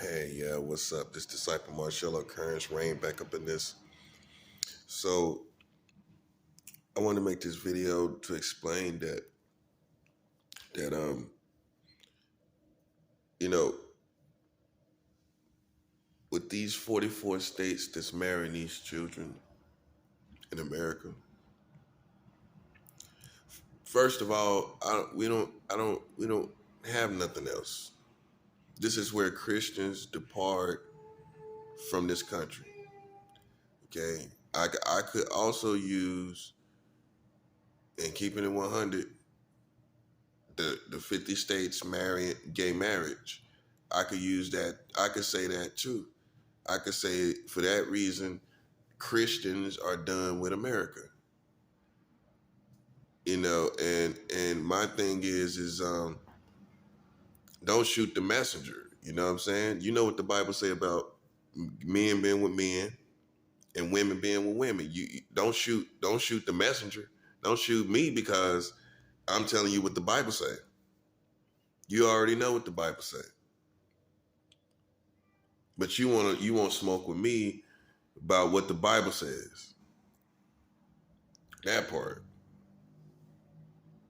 Hey, yeah, what's up? This disciple Marcello Kearns Rain back up in this. So I want to make this video to explain that you know, with these 44 states that's marrying these children in America. First of all, we don't have nothing else. This is where Christians depart from this country. Okay, I could also use, and keeping it 100, the 50 states marrying gay marriage. I could use that. I could say that too. I could say for that reason, Christians are done with America. And my thing is don't shoot the messenger. You know what I'm saying? You know what the Bible say about men being with men and women being with women. You don't shoot the messenger. Don't shoot me because I'm telling you what the Bible say. You already know what the Bible say. But you won't smoke with me about what the Bible says. That part.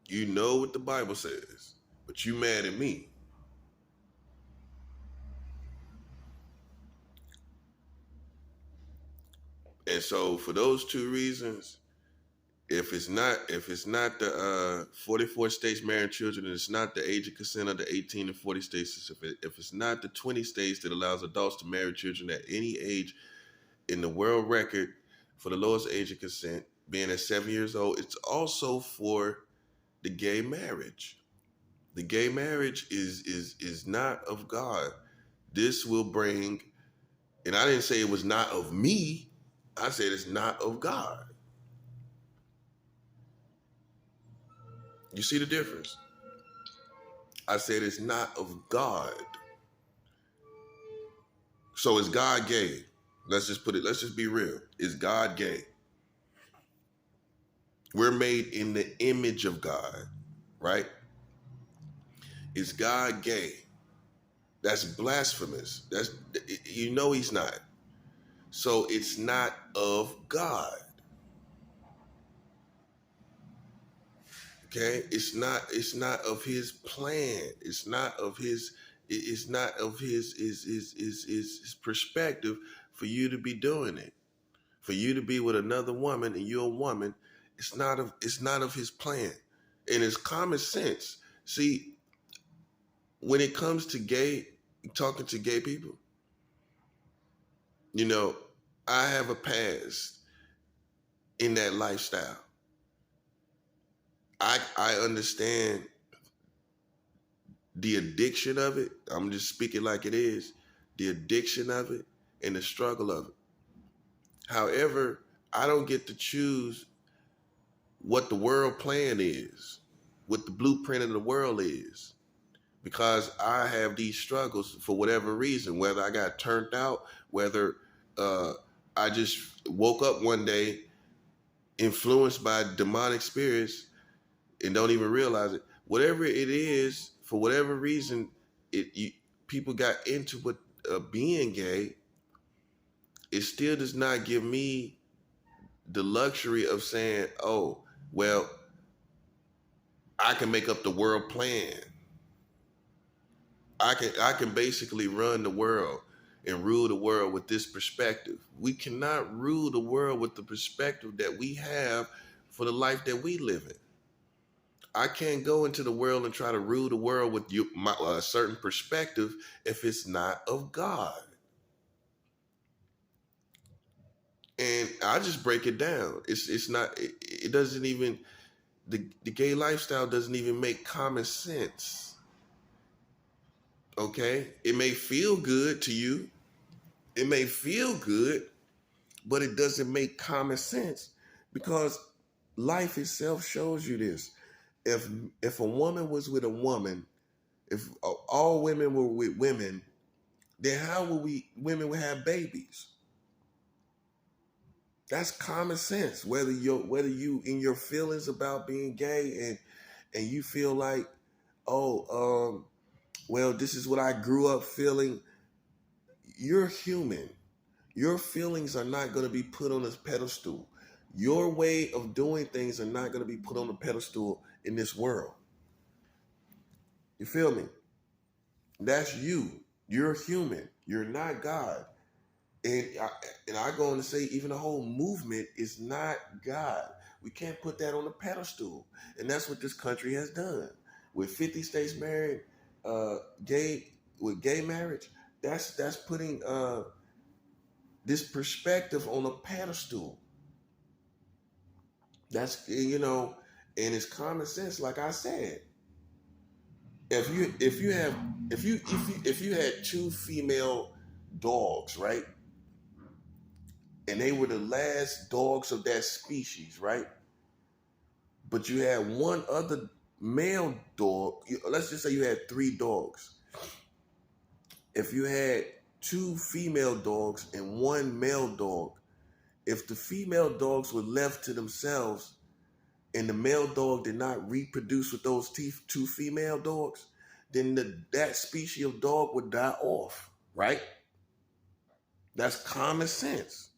You know what the Bible says, but you mad at me. And so for those two reasons, if it's not the 44 states marrying children, and it's not the age of consent of the 18 and 40 states, if it's not the 20 states that allows adults to marry children at any age in the world record for the lowest age of consent, being at 7 years old, it's also for the gay marriage. The gay marriage is not of God. This will bring, and I didn't say it was not of me. I said it's not of God. You see the difference? I said it's not of God. So is God gay? Let's just be real. Is God gay? We're made in the image of God, right? Is God gay? That's blasphemous. He's not. So it's not of God. Okay? It's not of his plan. It's not of his his perspective for you to be doing it. For you to be with another woman and you're a woman, it's not of his plan. And it's common sense. See, when it comes to talking to gay people, I have a past in that lifestyle. I understand the addiction of it. I'm just speaking like it is. The addiction of it and the struggle of it. However, I don't get to choose what the world plan is, what the blueprint of the world is, because I have these struggles for whatever reason, whether I got turned out, whether I just woke up one day influenced by demonic spirits and don't even realize it. Whatever it is, for whatever reason, people got into being gay. It still does not give me the luxury of saying, "Oh, well, I can make up the world plan. I can basically run the world and rule the world with this perspective." We cannot rule the world with the perspective that we have for the life that we live in. I can't go into the world and try to rule the world with a certain perspective if it's not of God. And I just break it down. It's not. It doesn't even. The gay lifestyle doesn't even make common sense. Okay, it may feel good to you. It may feel good, but it doesn't make common sense because life itself shows you this. If a woman was with a woman, if all women were with women, then how women would have babies? That's common sense. Whether you in your feelings about being gay and you feel like, oh, well, this is what I grew up feeling. you're human. Your feelings are not going to be put on a pedestal. Your way of doing things are not going to be put on a pedestal in this world. You feel me? That's you. You're human. You're not God. And I go on to say even the whole movement is not God. We can't put that on a pedestal. And that's what this country has done. With 50 states married, gay with gay marriage, that's putting this perspective on a pedestal. That's and it's common sense, like I said. If you had two female dogs, right? And they were the last dogs of that species, right? But you had one other male dog. Let's just say you had three dogs. If you had two female dogs and one male dog, if the female dogs were left to themselves and the male dog did not reproduce with those two female dogs, then that species of dog would die off, right? That's common sense.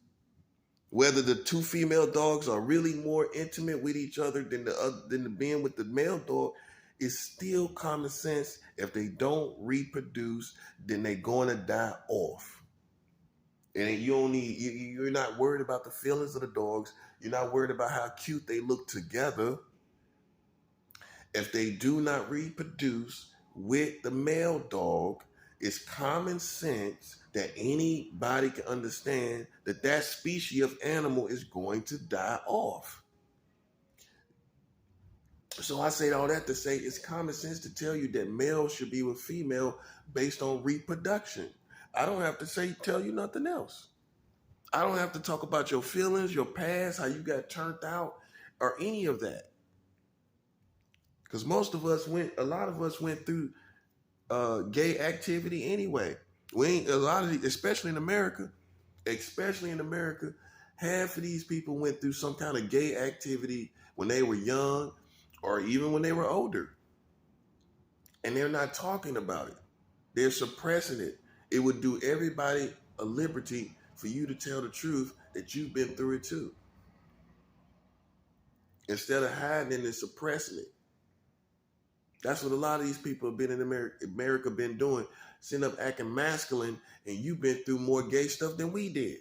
Whether the two female dogs are really more intimate with each other than the being with the male dog, is still common sense. If they don't reproduce, then they're going to die off. And you're not worried about the feelings of the dogs. You're not worried about how cute they look together. If they do not reproduce with the male dog, it's common sense that anybody can understand that species of animal is going to die off. So I say all that to say it's common sense to tell you that male should be with female based on reproduction. I don't have to tell you nothing else. I don't have to talk about your feelings, your past, how you got turned out, or any of that. Because a lot of us went through gay activity anyway. Especially in America, half of these people went through some kind of gay activity when they were young or even when they were older. And they're not talking about it. They're suppressing it. It would do everybody a liberty for you to tell the truth that you've been through it too. Instead of hiding it and suppressing it. That's what a lot of these people have been in America been doing. Sitting up acting masculine, and you've been through more gay stuff than we did.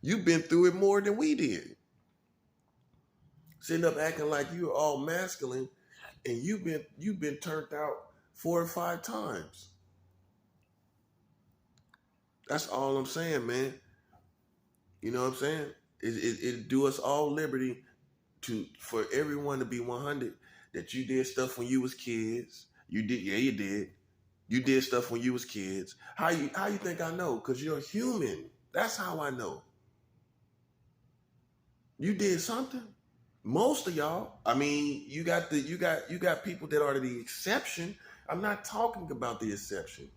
You've been through it more than we did. Sitting up acting like you're all masculine, and you've been turned out 4 or 5 times. That's all I'm saying, man. You know what I'm saying? It do us all liberty for everyone to be 100. That you did stuff when you was kids. You did. You did stuff when you was kids. How you think I know? Because you're human. That's how I know. You did something. Most of y'all. I mean, you got people that are the exception. I'm not talking about the exception.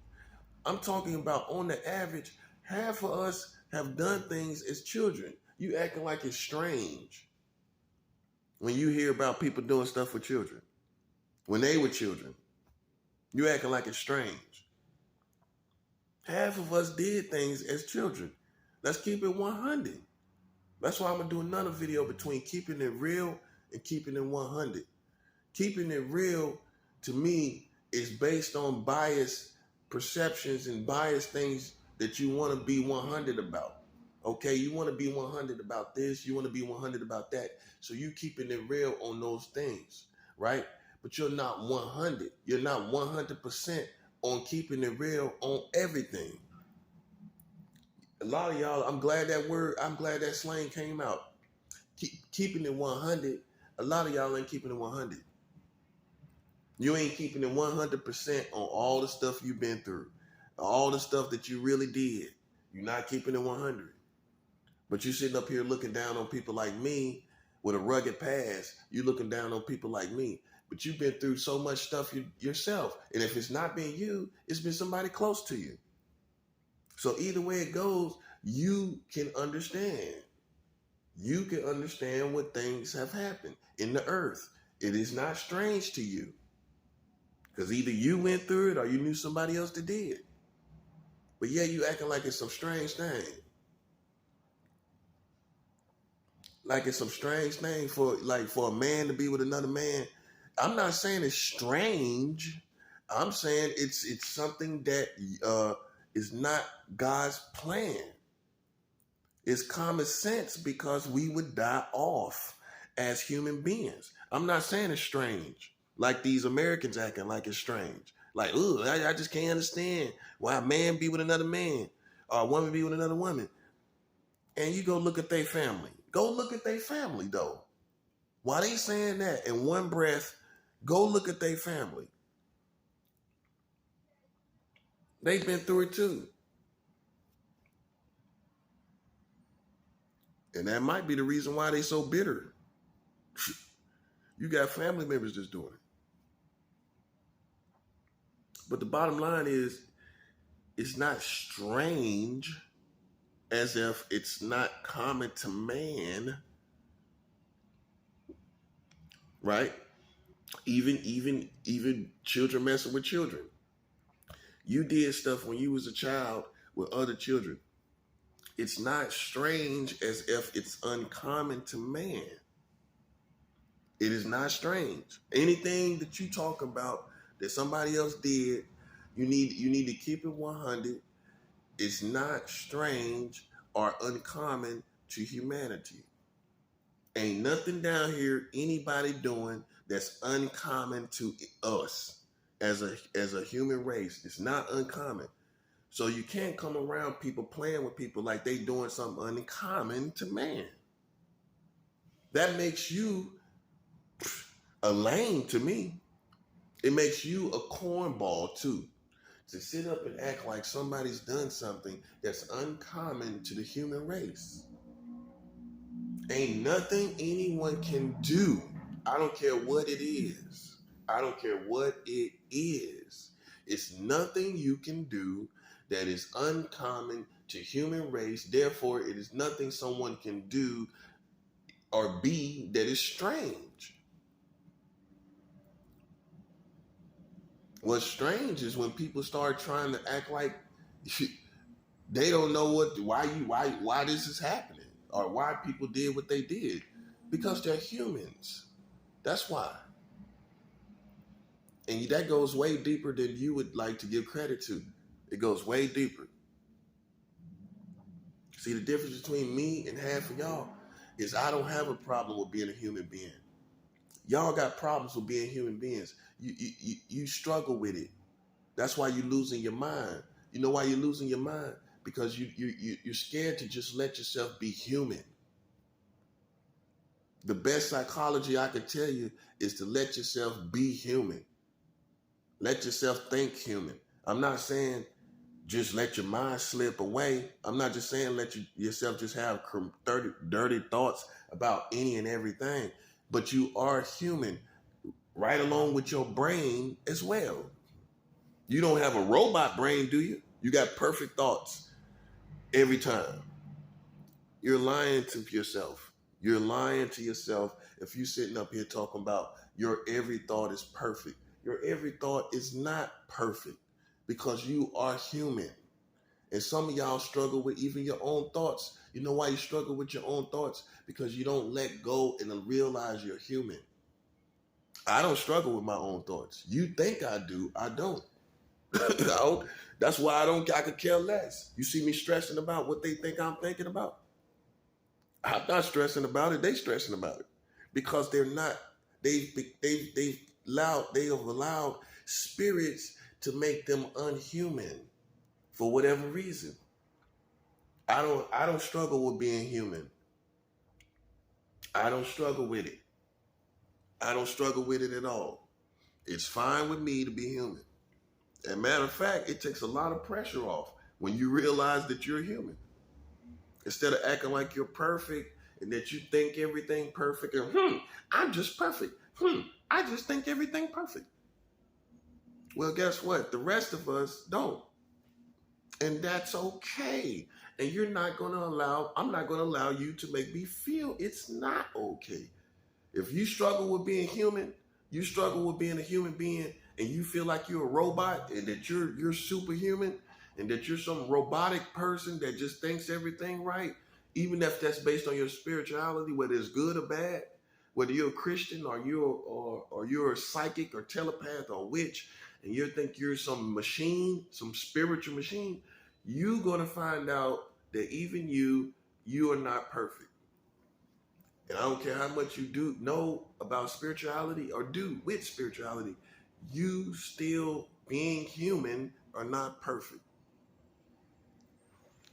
I'm talking about on the average, half of us have done things as children. You acting like it's strange when you hear about people doing stuff with children. When they were children, you acting like it's strange. Half of us did things as children. Let's keep it 100. That's why I'm going to do another video between keeping it real and keeping it 100. Keeping it real, to me, is based on biased perceptions and biased things that you want to be 100 about. Okay, you want to be 100 about this, you want to be 100 about that. So you keeping it real on those things, right? But you're not 100. You're not 100% on keeping it real on everything. A lot of y'all, I'm glad that slang came out. Keeping it 100, a lot of y'all ain't keeping it 100. You ain't keeping it 100% on all the stuff you've been through. All the stuff that you really did. You're not keeping it 100. But you sitting up here looking down on people like me with a rugged past. You looking down on people like me. But you've been through so much stuff yourself. And if it's not been you, it's been somebody close to you. So either way it goes, you can understand. You can understand what things have happened in the earth. It is not strange to you. Because either you went through it or you knew somebody else that did. But yeah, you acting like it's some strange thing. Like it's some strange thing for a man to be with another man. I'm not saying it's strange. I'm saying it's something that is not God's plan. It's common sense because we would die off as human beings. I'm not saying it's strange. Like these Americans acting like it's strange. Like, ugh, I just can't understand why a man be with another man or a woman be with another woman. And you go look at their family. Go look at their family though. While they saying that in one breath, go look at their family. They've been through it too. And that might be the reason why they so bitter. You got family members just doing it. But the bottom line is, it's not strange as if it's not common to man, right? Even children messing with children. You did stuff when you was a child with other children. It's not strange as if it's uncommon to man. It is not strange. Anything that you talk about that somebody else did, you need to keep it 100. It's not strange or uncommon to humanity. Ain't nothing down here anybody doing that's uncommon to us as a human race. It's not uncommon. So you can't come around people playing with people like they doing something uncommon to man. That makes you a lame to me. It makes you a cornball too. To sit up and act like somebody's done something that's uncommon to the human race. Ain't nothing anyone can do. I don't care what it is. I don't care what it is. It's nothing you can do that is uncommon to human race. Therefore, it is nothing someone can do or be that is strange. What's strange is when people start trying to act like they don't know why this is happening or why people did what they did. Because they're humans. That's why. And that goes way deeper than you would like to give credit to. It goes way deeper. See, the difference between me and half of y'all is I don't have a problem with being a human being. Y'all got problems with being human beings. You struggle with it. That's why you're losing your mind. You know why you're losing your mind? Because you're scared to just let yourself be human. The best psychology I could tell you is to let yourself be human. Let yourself think human. I'm not saying just let your mind slip away. I'm not just saying let yourself just have dirty thoughts about any and everything. But you are human right along with your brain as well. You don't have a robot brain, do you? You got perfect thoughts every time. You're lying to yourself. You're lying to yourself if you're sitting up here talking about your every thought is perfect. Your every thought is not perfect because you are human. And some of y'all struggle with even your own thoughts. You know why you struggle with your own thoughts? Because you don't let go and realize you're human. I don't struggle with my own thoughts. You think I do. I don't. That's why I could care less. You see me stressing about what they think I'm thinking about? I'm not stressing about it. They stressing about it because they're not. They've allowed spirits to make them unhuman for whatever reason. I don't struggle with being human. I don't struggle with it. I don't struggle with it at all. It's fine with me to be human. As a matter of fact, it takes a lot of pressure off when you realize that you're human. Instead of acting like you're perfect and that you think everything perfect and I'm just perfect. I just think everything perfect. Well, guess what? The rest of us don't. And that's okay. And I'm not going to allow you to make me feel it's not okay. If you struggle with being human, you struggle with being a human being, and you feel like you're a robot and that you're superhuman, and that you're some robotic person that just thinks everything right, even if that's based on your spirituality, whether it's good or bad, whether you're a Christian or you're a psychic or telepath or witch, and you think you're some machine, some spiritual machine, you're gonna find out that even you are not perfect. And I don't care how much you do know about spirituality or do with spirituality, you still being human are not perfect.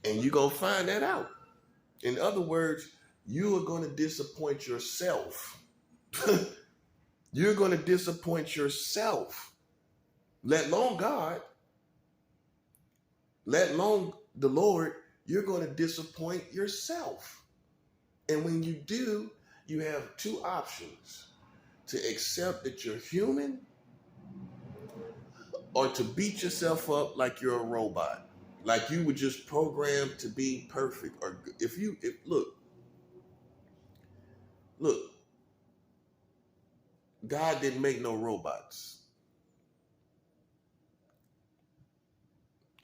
And you're going to find that out. In other words, you are going to disappoint yourself. You're going to disappoint yourself. Let alone God, let alone the Lord, you're going to disappoint yourself. And when you do, you have two options: to accept that you're human, or to beat yourself up like you're a robot, like you were just programmed to be perfect. Or look, God didn't make no robots.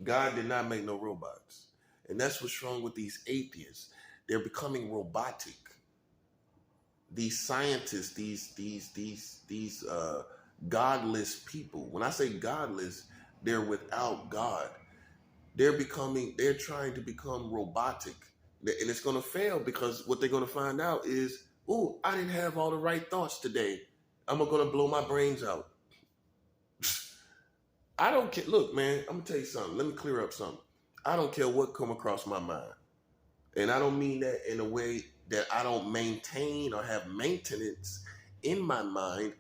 God did not make no robots. And that's what's wrong with these atheists. They're becoming robotic. These scientists, these godless people. When I say godless, they're without God. They're trying to become robotic. And it's going to fail, because what they're going to find out is, oh, I didn't have all the right thoughts today. I'm going to blow my brains out. I don't care. Look, man, I'm going to tell you something. Let me clear up something. I don't care what come across my mind. And I don't mean that in a way that I don't maintain or have maintenance in my mind.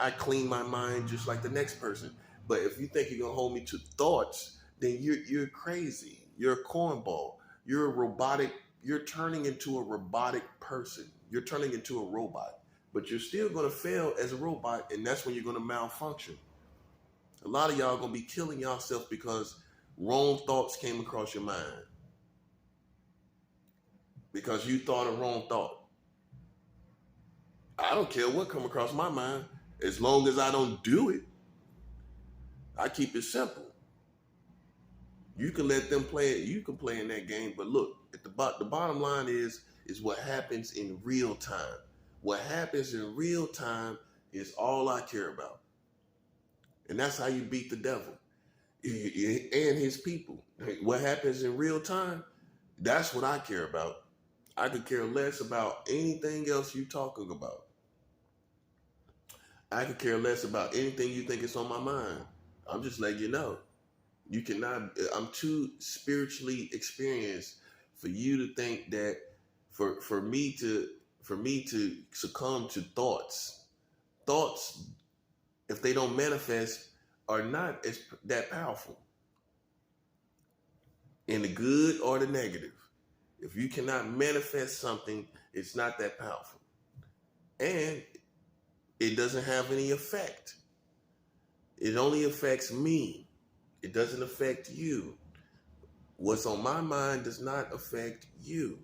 I clean my mind just like the next person. But if you think you're going to hold me to thoughts, then you're crazy. You're a cornball. You're a robotic. You're turning into a robotic person. You're turning into a robot. But you're still going to fail as a robot, and that's when you're going to malfunction. A lot of y'all going to be killing yourself because wrong thoughts came across your mind. Because you thought a wrong thought. I don't care what come across my mind, as long as I don't do it. I keep it simple. You can let them play it. You can play in that game. But look, at the bottom line is what happens in real time. What happens in real time is all I care about. And that's how you beat the devil and his people. What happens in real time, that's what I care about. I could care less about anything else you talking about. I could care less about anything you think is on my mind. I'm just letting you know. You cannot, I'm too spiritually experienced for you to think that for me to succumb to thoughts. Thoughts, if they don't manifest, are not that powerful. In the good or the negative. If you cannot manifest something, it's not that powerful. And it doesn't have any effect. It only affects me. It doesn't affect you. What's on my mind does not affect you.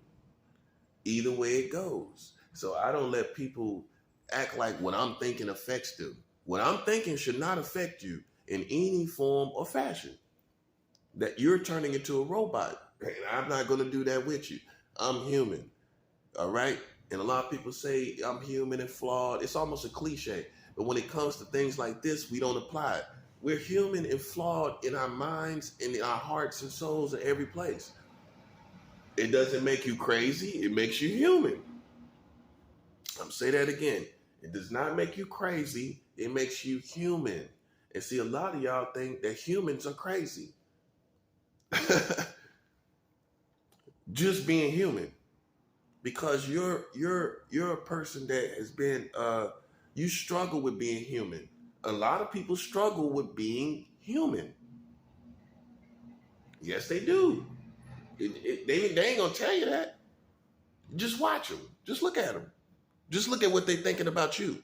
Either way it goes. So I don't let people act like what I'm thinking affects them. What I'm thinking should not affect you in any form or fashion. That you're turning into a robot. And I'm not going to do that with you. I'm human. All right? And a lot of people say I'm human and flawed. It's almost a cliche. But when it comes to things like this, we don't apply it. We're human and flawed in our minds and in our hearts and souls in every place. It doesn't make you crazy. It makes you human. I'm going to say that again. It does not make you crazy. It makes you human. And see, a lot of y'all think that humans are crazy. Just being human. Because you're a person that has been, you struggle with being human. A lot of people struggle with being human. Yes, they do. They ain't going to tell you that. Just watch them. Just look at them. Just look at what they're thinking about you.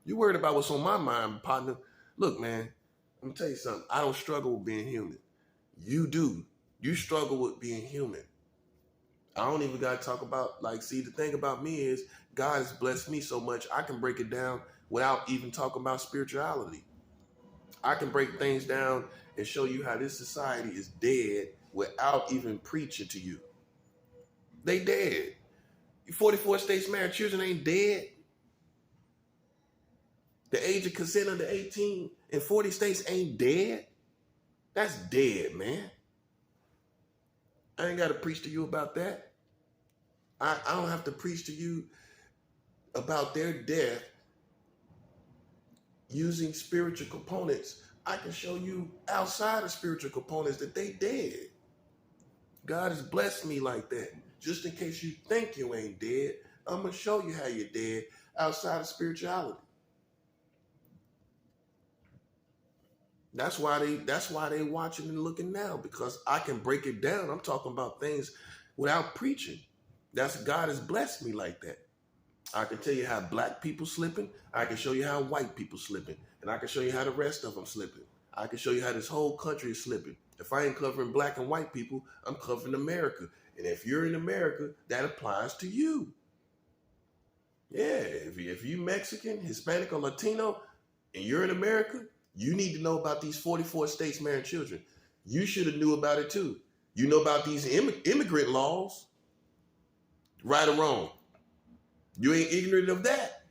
You worried about what's on my mind, partner. Look, man, I'm going to tell you something. I don't struggle with being human. You do. You struggle with being human. I don't even got to talk about, see, the thing about me is God has blessed me so much, I can break it down without even talking about spirituality. I can break things down and show you how this society is dead without even preaching to you. They dead. 44 states married children ain't dead. The age of consent under 18 in 40 states ain't dead. That's dead, man. I ain't got to preach to you about that. I don't have to preach to you about their death using spiritual components. I can show you outside of spiritual components that they dead. God has blessed me like that. Just in case you think you ain't dead, I'm going to show you how you're dead outside of spirituality. That's why they watching and looking now, because I can break it down. I'm talking about things without preaching. God has blessed me like that. I can tell you how black people slipping. I can show you how white people slipping. And I can show you how the rest of them slipping. I can show you how this whole country is slipping. If I ain't covering black and white people, I'm covering America. And if you're in America, that applies to you. Yeah, if you Mexican, Hispanic, or Latino, and you're in America, you need to know about these 44 states marrying children. You should have knew about it too. You know about these immigrant laws, right or wrong. You ain't ignorant of that.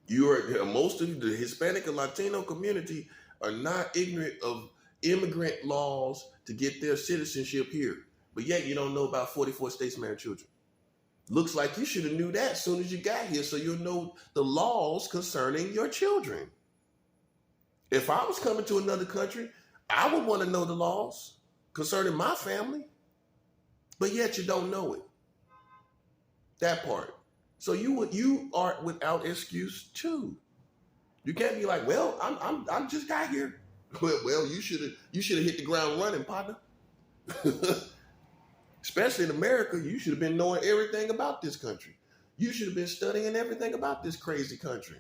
Most of the Hispanic and Latino community are not ignorant of immigrant laws to get their citizenship here. But yet you don't know about 44 states marrying children. Looks like you should have knew that as soon as you got here, so you'll know the laws concerning your children. If I was coming to another country, I would want to know the laws concerning my family. But yet you don't know it. That part. So you are without excuse too. You can't be like, well, I'm just got here. Well, you should have hit the ground running, partner. Especially in America, you should have been knowing everything about this country. You should have been studying everything about this crazy country.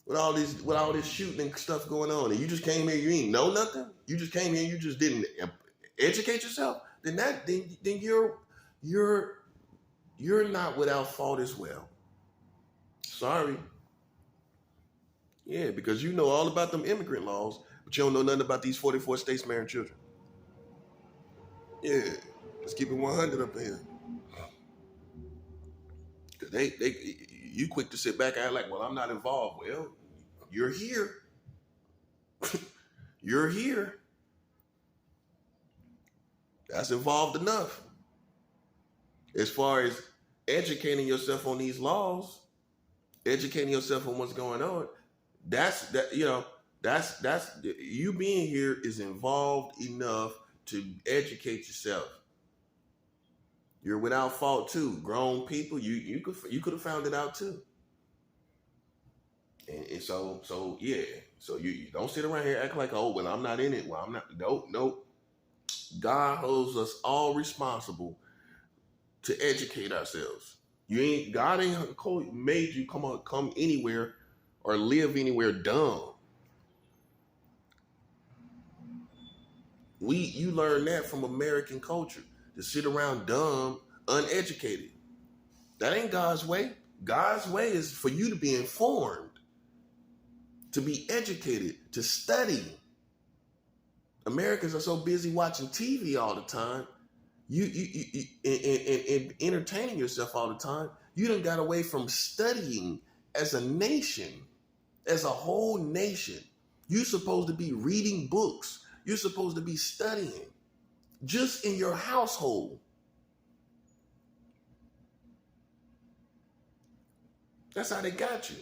With all this shooting and stuff going on, and you just came here, you ain't know nothing. You just came here, and you just didn't educate yourself. Then you're not without fault as well. Sorry. Yeah, because you know all about them immigrant laws, but you don't know nothing about these 44 states marrying children. Yeah, let's keep it 100 up here. Because you quick to sit back and act like, well, I'm not involved. Well, you're here. You're here. That's involved enough. As far as educating yourself on these laws, educating yourself on what's going on, that's you being here is involved enough to educate yourself. You're without fault too. Grown people, you could have found it out too. And so yeah. So you don't sit around here acting like, oh, well, I'm not in it. Well, I'm not. Nope. God holds us all responsible to educate ourselves. God ain't made you come anywhere or live anywhere dumb. You learn that from American culture, to sit around dumb, uneducated. That ain't God's way. God's way is for you to be informed, to be educated, to study. Americans are so busy watching TV all the time, and entertaining yourself all the time. You done got away from studying as a nation, as a whole nation. You're supposed to be reading books. You're supposed to be studying just in your household. That's how they got you.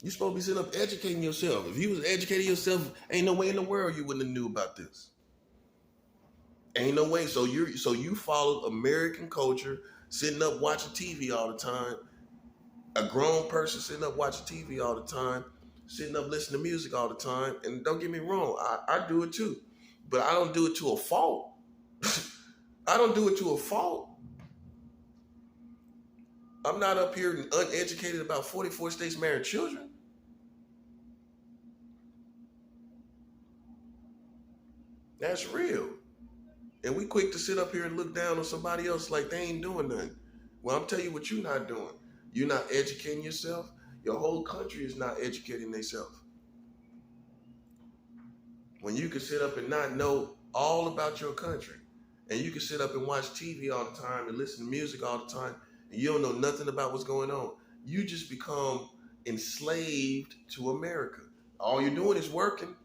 You're supposed to be sitting up educating yourself. If you was educating yourself, ain't no way in the world you wouldn't have knew about this. Ain't no way. So you followed American culture, sitting up watching TV all the time. A grown person sitting up watching TV all the time, sitting up listening to music all the time. And don't get me wrong, I do it too. But I don't do it to a fault. I don't do it to a fault. I'm not up here uneducated about 44 states marrying children. That's real. And we quick to sit up here and look down on somebody else like they ain't doing nothing. Well, I'm telling you what you're not doing. You're not educating yourself. Your whole country is not educating themselves. When you can sit up and not know all about your country, and you can sit up and watch TV all the time and listen to music all the time, and you don't know nothing about what's going on. You just become enslaved to America. All you're doing is working.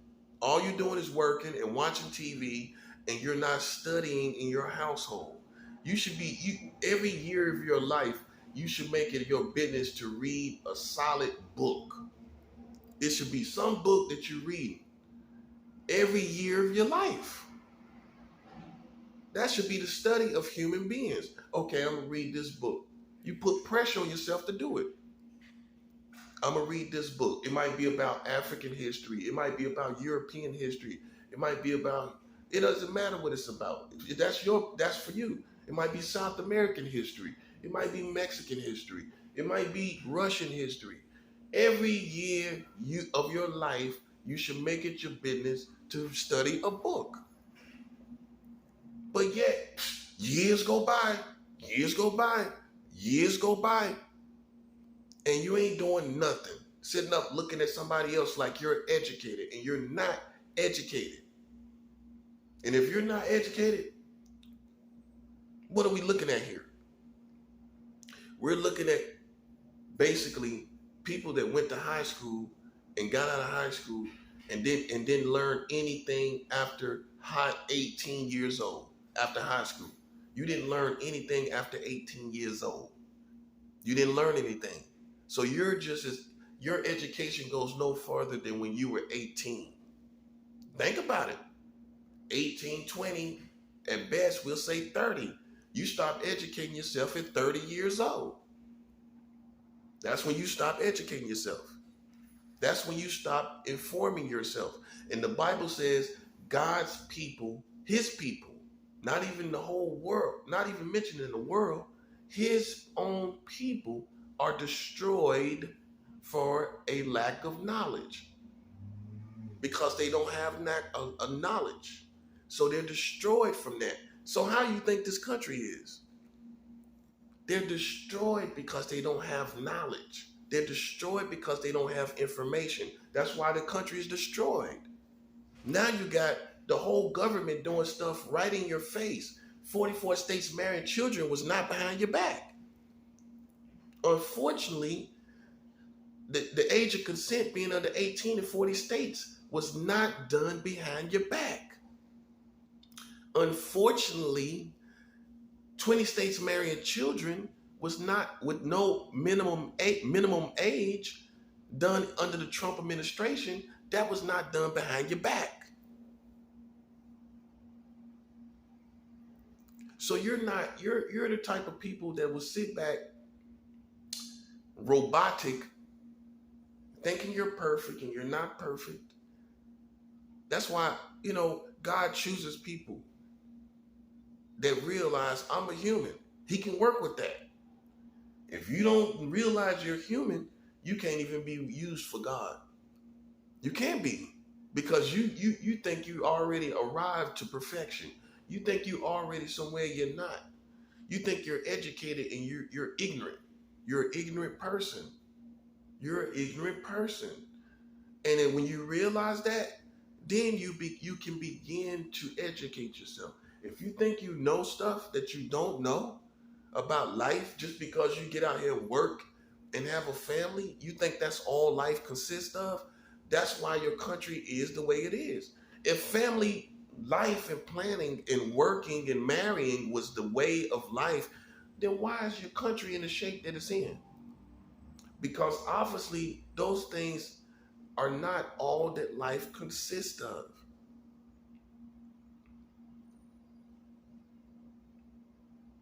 All you're doing is working and watching TV, and you're not studying in your household. You should be, every year of your life, you should make it your business to read a solid book. It should be some book that you read every year of your life. That should be the study of human beings. Okay, I'm going to read this book. You put pressure on yourself to do it. I'm going to read this book. It might be about African history. It might be about European history. It might be about, it doesn't matter what it's about. That's for you. It might be South American history. It might be Mexican history. It might be Russian history. Every year of your life, you should make it your business to study a book. But yet, years go by, and you ain't doing nothing. Sitting up looking at somebody else like you're educated, and you're not educated. And if you're not educated, what are we looking at here? We're looking at basically people that went to high school and got out of high school and didn't learn anything after 18 years old. After high school, you didn't learn anything after 18 years old. You didn't learn anything. So your education goes no further than when you were 18. Think about it. 18, 20, at best, we'll say 30. You stop educating yourself at 30 years old. That's when you stop educating yourself. That's when you stop informing yourself. And the Bible says God's people, his people, not even the whole world, not even mentioned in the world, his own people are destroyed for a lack of knowledge, because they don't have a knowledge. So they're destroyed from that. So how do you think this country is? They're destroyed because they don't have knowledge. They're destroyed because they don't have information. That's why the country is destroyed. Now you got the whole government doing stuff right in your face. 44 states marrying children was not behind your back. Unfortunately, the age of consent being under 18 in 40 states was not done behind your back. Unfortunately, 20 states marrying children was not, with no minimum age done under the Trump administration. That was not done behind your back. So you're the type of people that will sit back, robotic, thinking you're perfect and you're not perfect. That's why, God chooses people that realize I'm a human. He can work with that. If you don't realize you're human, you can't even be used for God. You can't be, because you think you already arrived to perfection. You think you already somewhere you're not. You think you're educated and you're ignorant. You're an ignorant person. You're an ignorant person. And then when you realize that, then you can begin to educate yourself. If you think you know stuff that you don't know about life just because you get out here and work and have a family, you think that's all life consists of, that's why your country is the way it is. If family life and planning and working and marrying was the way of life, then why is your country in the shape that it's in? Because obviously those things are not all that life consists of.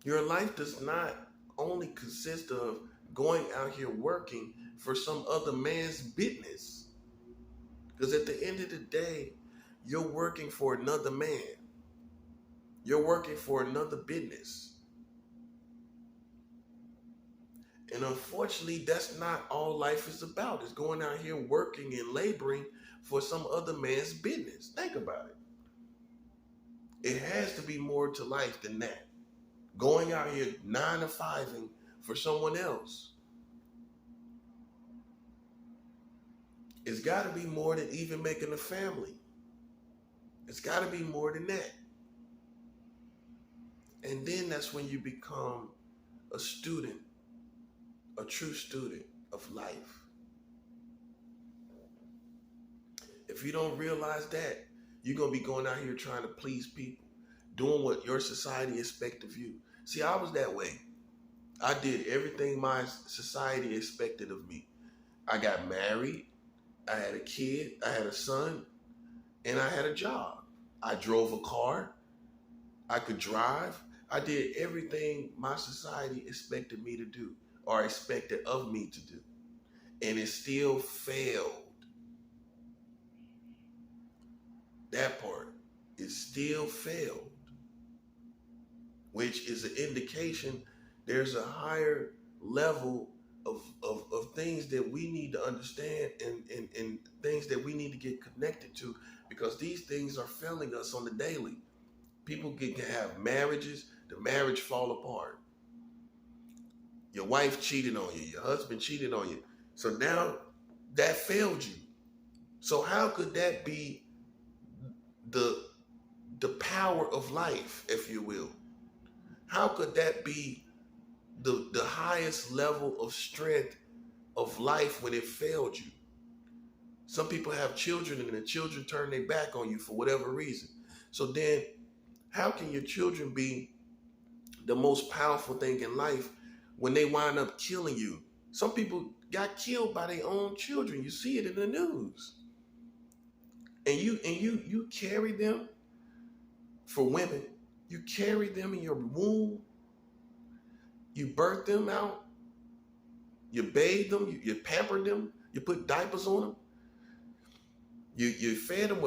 Your life does not only consist of going out here working for some other man's business. Because at the end of the day, you're working for another man. You're working for another business. And unfortunately, that's not all life is about. It's going out here working and laboring for some other man's business. Think about it. It has to be more to life than that. Going out here 9 to 5ing for someone else. It's got to be more than even making a family. It's got to be more than that. And then that's when you become a student, a true student of life. If you don't realize that, you're going to be going out here trying to please people, doing what your society expects of you. See, I was that way. I did everything my society expected of me. I got married, I had a kid, I had a son, and I had a job. I drove a car, I could drive. I did everything my society expected me to do or expected of me to do. And it still failed. That part, it still failed, which is an indication there's a higher level of things that we need to understand and things that we need to get connected to, because these things are failing us on the daily. People can have marriages, the marriage fall apart. Your wife cheated on you, your husband cheated on you. So now that failed you. So how could that be the power of life, if you will? How could that be the highest level of strength of life when it failed you? Some people have children and the children turn their back on you for whatever reason. So then how can your children be the most powerful thing in life when they wind up killing you? Some people got killed by their own children. You see it in the news. And you carry them. For women, you carry them in your womb, you birth them out, you bathe them, you pamper them, you put diapers on them, you fed them with